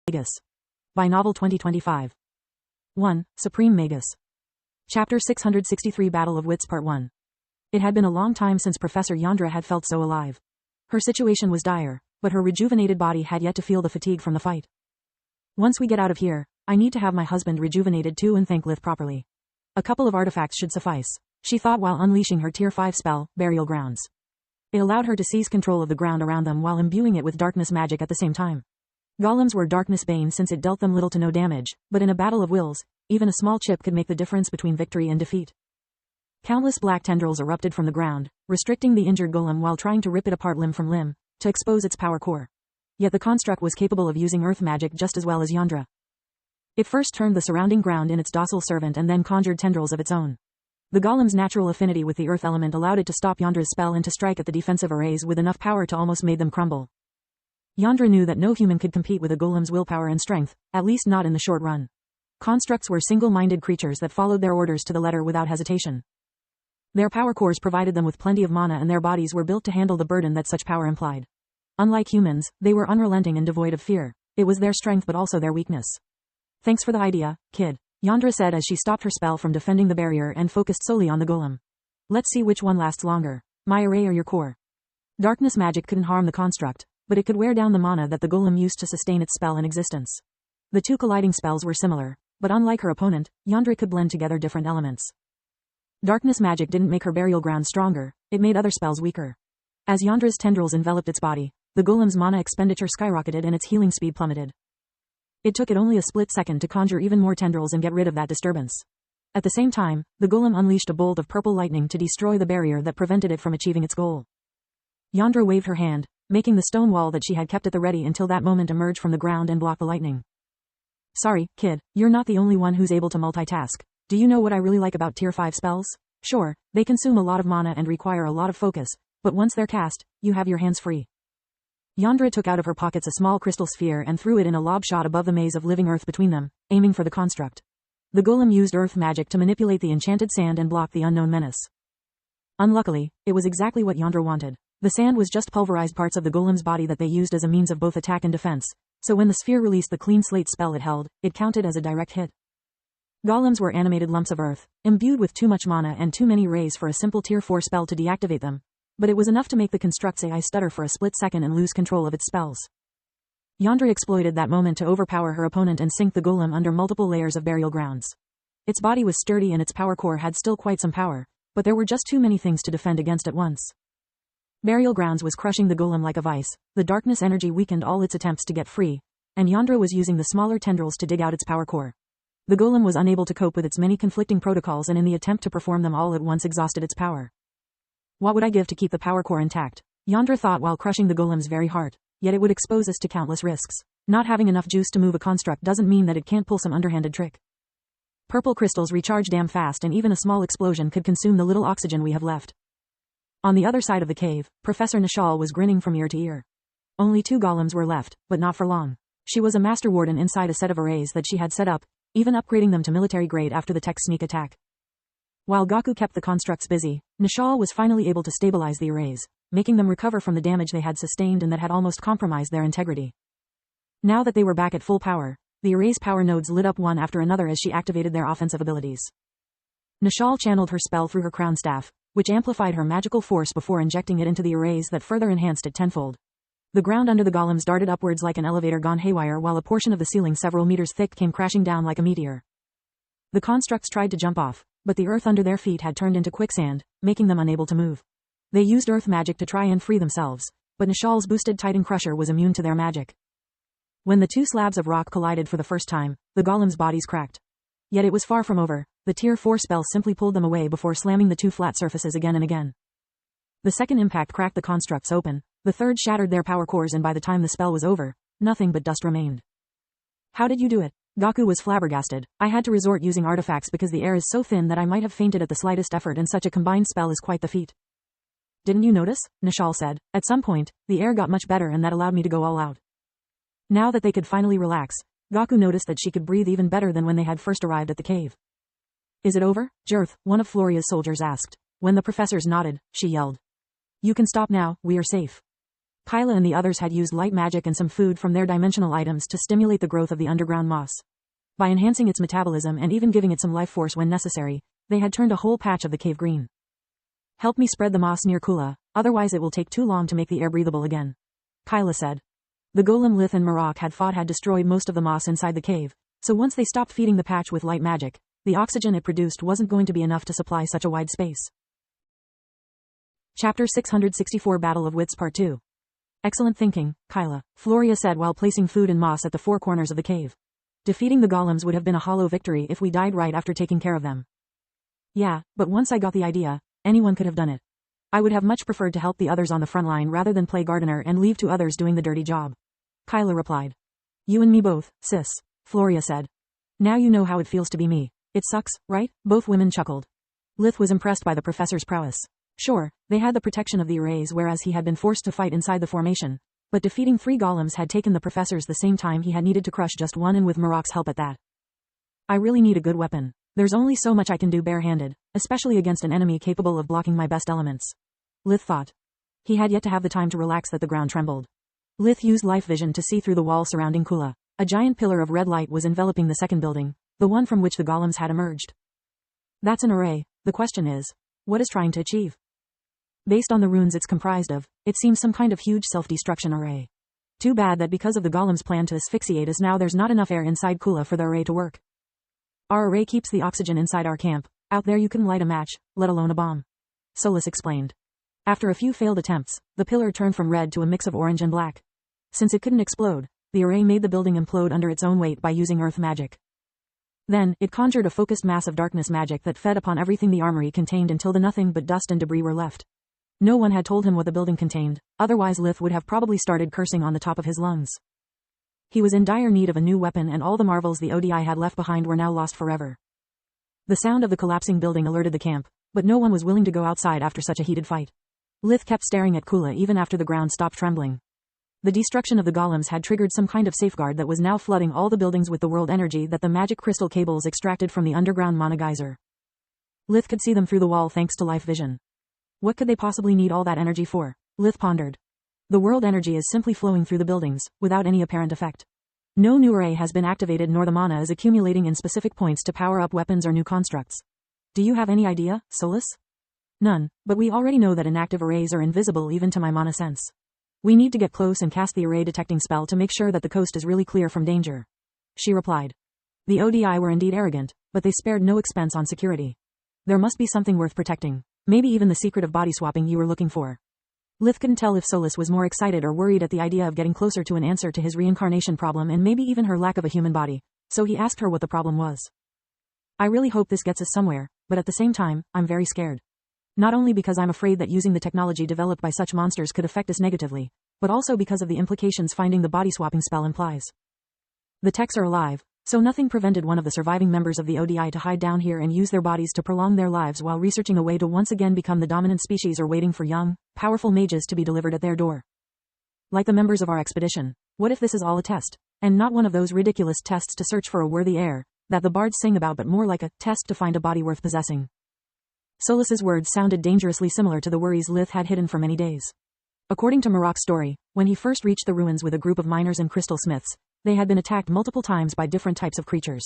Magus. By Novel 2025. 1. Supreme Magus. Chapter 663 Battle of Wits Part 1. It had been a long time since Professor Yandra had felt so alive. Her situation was dire, but her rejuvenated body had yet to feel the fatigue from the fight. Once we get out of here, I need to have my husband rejuvenated too and thank Lith properly. A couple of artifacts should suffice, she thought while unleashing her Tier 5 spell, Burial Grounds. It allowed her to seize control of the ground around them while imbuing it with darkness magic at the same time. Golems were darkness bane since it dealt them little to no damage, but in a battle of wills, even a small chip could make the difference between victory and defeat. Countless black tendrils erupted from the ground, restricting the injured golem while trying to rip it apart limb from limb, to expose its power core. Yet the construct was capable of using earth magic just as well as Yandra. It first turned the surrounding ground in its docile servant and then conjured tendrils of its own. The golem's natural affinity with the earth element allowed it to stop Yandra's spell and to strike at the defensive arrays with enough power to almost made them crumble. Yandra knew that no human could compete with a golem's willpower and strength, at least not in the short run. Constructs were single-minded creatures that followed their orders to the letter without hesitation. Their power cores provided them with plenty of mana and their bodies were built to handle the burden that such power implied. Unlike humans, they were unrelenting and devoid of fear. It was their strength but also their weakness. Thanks for the idea, kid, Yandra said as she stopped her spell from defending the barrier and focused solely on the golem. Let's see which one lasts longer, my array or your core. Darkness magic couldn't harm the construct, but it could wear down the mana that the golem used to sustain its spell in existence. The two colliding spells were similar, but unlike her opponent, Yandra could blend together different elements. Darkness magic didn't make her burial ground stronger, it made other spells weaker. As Yandra's tendrils enveloped its body, the golem's mana expenditure skyrocketed and its healing speed plummeted. It took it only a split second to conjure even more tendrils and get rid of that disturbance. At the same time, the golem unleashed a bolt of purple lightning to destroy the barrier that prevented it from achieving its goal. Yandra waved her hand, making the stone wall that she had kept at the ready until that moment emerge from the ground and block the lightning. Sorry, kid, you're not the only one who's able to multitask. Do you know what I really like about Tier 5 spells? Sure, they consume a lot of mana and require a lot of focus, but once they're cast, you have your hands free. Yandra took out of her pockets a small crystal sphere and threw it in a lob shot above the maze of living earth between them, aiming for the construct. The golem used earth magic to manipulate the enchanted sand and block the unknown menace. Unluckily, it was exactly what Yandra wanted. The sand was just pulverized parts of the golem's body that they used as a means of both attack and defense, so when the sphere released the clean slate spell it held, it counted as a direct hit. Golems were animated lumps of earth, imbued with too much mana and too many rays for a simple Tier 4 spell to deactivate them, but it was enough to make the construct's AI stutter for a split second and lose control of its spells. Yandra exploited that moment to overpower her opponent and sink the golem under multiple layers of burial grounds. Its body was sturdy and its power core had still quite some power, but there were just too many things to defend against at once. Burial grounds was crushing the golem like a vice, the darkness energy weakened all its attempts to get free, and Yandra was using the smaller tendrils to dig out its power core. The golem was unable to cope with its many conflicting protocols and in the attempt to perform them all at once exhausted its power. What would I give to keep the power core intact? Yandra thought while crushing the golem's very heart, yet it would expose us to countless risks. Not having enough juice to move a construct doesn't mean that it can't pull some underhanded trick. Purple crystals recharge damn fast and even a small explosion could consume the little oxygen we have left. On the other side of the cave, Professor Nishal was grinning from ear to ear. Only 2 golems were left, but not for long. She was a master warden inside a set of arrays that she had set up, even upgrading them to military grade after the tech sneak attack. While Gaku kept the constructs busy, Nishal was finally able to stabilize the arrays, making them recover from the damage they had sustained and that had almost compromised their integrity. Now that they were back at full power, the array's power nodes lit up one after another as she activated their offensive abilities. Nishal channeled her spell through her crown staff, which amplified her magical force before injecting it into the arrays that further enhanced it tenfold. The ground under the golems darted upwards like an elevator gone haywire while a portion of the ceiling several meters thick came crashing down like a meteor. The constructs tried to jump off, but the earth under their feet had turned into quicksand, making them unable to move. They used earth magic to try and free themselves, but Nishal's boosted Titan Crusher was immune to their magic. When the 2 slabs of rock collided for the first time, the golems' bodies cracked. Yet it was far from over. The Tier 4 spell simply pulled them away before slamming the 2 flat surfaces again and again. The second impact cracked the constructs open, the third shattered their power cores and by the time the spell was over, nothing but dust remained. How did you do it? Gaku was flabbergasted. I had to resort using artifacts because the air is so thin that I might have fainted at the slightest effort and such a combined spell is quite the feat. Didn't you notice? Nishal said. At some point, the air got much better and that allowed me to go all out. Now that they could finally relax, Gaku noticed that she could breathe even better than when they had first arrived at the cave. Is it over, Jirth? One of Floria's soldiers asked. When the professors nodded, she yelled. You can stop now, we are safe. Kyla and the others had used light magic and some food from their dimensional items to stimulate the growth of the underground moss. By enhancing its metabolism and even giving it some life force when necessary, they had turned a whole patch of the cave green. Help me spread the moss near Kula, otherwise it will take too long to make the air breathable again, Kyla said. The golem Lith and Marok had destroyed most of the moss inside the cave, so once they stopped feeding the patch with light magic, the oxygen it produced wasn't going to be enough to supply such a wide space. Chapter 664 Battle of Wits Part 2. Excellent thinking, Kyla, Floria said while placing food and moss at the four corners of the cave. Defeating the golems would have been a hollow victory if we died right after taking care of them. Yeah, but once I got the idea, anyone could have done it. I would have much preferred to help the others on the front line rather than play gardener and leave to others doing the dirty job. Kyla replied. You and me both, sis, Floria said. Now you know how it feels to be me. It sucks, right? Both women chuckled. Lith was impressed by the professor's prowess. Sure, they had the protection of the arrays whereas he had been forced to fight inside the formation, but defeating 3 golems had taken the professors the same time he had needed to crush just one, and with Marok's help at that. I really need a good weapon. There's only so much I can do barehanded, especially against an enemy capable of blocking my best elements. Lith thought. He had yet to have the time to relax that the ground trembled. Lith used life vision to see through the wall surrounding Kula. A giant pillar of red light was enveloping the second building, the one from which the golems had emerged. That's an array. The question is, what is trying to achieve? Based on the runes it's comprised of, it seems some kind of huge self-destruction array. Too bad that because of the golem's plan to asphyxiate us now there's not enough air inside Kula for the array to work. Our array keeps the oxygen inside our camp. Out there you couldn't light a match, let alone a bomb. Solus explained. After a few failed attempts, the pillar turned from red to a mix of orange and black. Since it couldn't explode, the array made the building implode under its own weight by using earth magic. Then, it conjured a focused mass of darkness magic that fed upon everything the armory contained until nothing but dust and debris were left. No one had told him what the building contained, otherwise Lith would have probably started cursing on the top of his lungs. He was in dire need of a new weapon and all the marvels the ODI had left behind were now lost forever. The sound of the collapsing building alerted the camp, but no one was willing to go outside after such a heated fight. Lith kept staring at Kula even after the ground stopped trembling. The destruction of the golems had triggered some kind of safeguard that was now flooding all the buildings with the world energy that the magic crystal cables extracted from the underground mana geyser. Lith could see them through the wall thanks to life vision. What could they possibly need all that energy for? Lith pondered. The world energy is simply flowing through the buildings, without any apparent effect. No new array has been activated nor the mana is accumulating in specific points to power up weapons or new constructs. Do you have any idea, Solus? None, but we already know that inactive arrays are invisible even to my mana sense. We need to get close and cast the array detecting spell to make sure that the coast is really clear from danger. She replied. The ODI were indeed arrogant, but they spared no expense on security. There must be something worth protecting. Maybe even the secret of body swapping you were looking for. Lith couldn't tell if Solus was more excited or worried at the idea of getting closer to an answer to his reincarnation problem and maybe even her lack of a human body, so he asked her what the problem was. I really hope this gets us somewhere, but at the same time, I'm very scared. Not only because I'm afraid that using the technology developed by such monsters could affect us negatively, but also because of the implications finding the body swapping spell implies. The techs are alive, so nothing prevented one of the surviving members of the ODI to hide down here and use their bodies to prolong their lives while researching a way to once again become the dominant species or waiting for young, powerful mages to be delivered at their door. Like the members of our expedition, what if this is all a test, and not one of those ridiculous tests to search for a worthy heir, that the bards sing about, but more like a test to find a body worth possessing? Solus's words sounded dangerously similar to the worries Lith had hidden for many days. According to Marok's story, when he first reached the ruins with a group of miners and crystal smiths, they had been attacked multiple times by different types of creatures.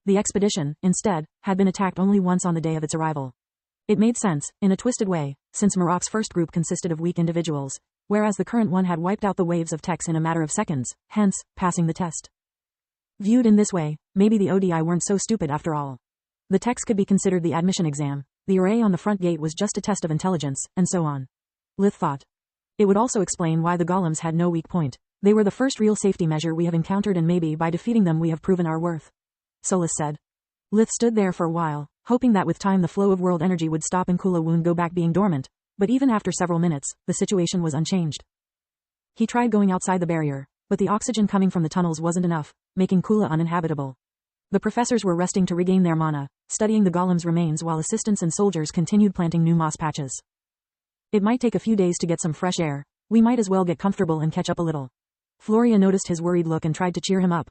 The expedition, instead, had been attacked only once on the day of its arrival. It made sense, in a twisted way, since Marok's first group consisted of weak individuals, whereas the current one had wiped out the waves of techs in a matter of seconds, hence, passing the test. Viewed in this way, maybe the ODI weren't so stupid after all. The techs could be considered the admission exam, the array on the front gate was just a test of intelligence, and so on. Lith thought. It would also explain why the golems had no weak point. They were the first real safety measure we have encountered, and maybe by defeating them we have proven our worth. Solus said. Lith stood there for a while, hoping that with time the flow of world energy would stop and Kula would go back being dormant, but even after several minutes, the situation was unchanged. He tried going outside the barrier, but the oxygen coming from the tunnels wasn't enough, making Kula uninhabitable. The professors were resting to regain their mana, studying the golem's remains while assistants and soldiers continued planting new moss patches. It might take a few days to get some fresh air, we might as well get comfortable and catch up a little. Floria noticed his worried look and tried to cheer him up.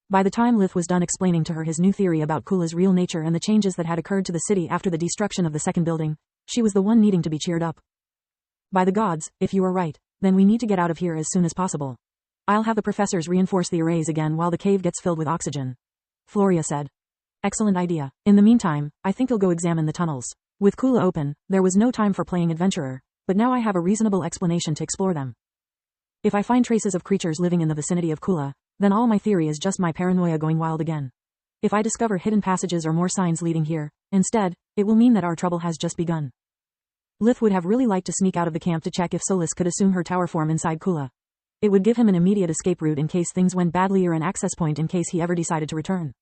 By the time Lith was done explaining to her his new theory about Kula's real nature and the changes that had occurred to the city after the destruction of the second building, she was the one needing to be cheered up. By the gods, if you are right, Then we need to get out of here as soon as possible. I'll have the professors reinforce the arrays again while the cave gets filled with oxygen. Floria said. Excellent idea. In the meantime, I think I'll go examine the tunnels. With Kula open, there was no time for playing adventurer, but now I have a reasonable explanation to explore them. If I find traces of creatures living in the vicinity of Kula, then all my theory is just my paranoia going wild again. If I discover hidden passages or more signs leading here, instead, it will mean that our trouble has just begun. Lith would have really liked to sneak out of the camp to check if Solis could assume her tower form inside Kula. It would give him an immediate escape route in case things went badly or an access point in case he ever decided to return.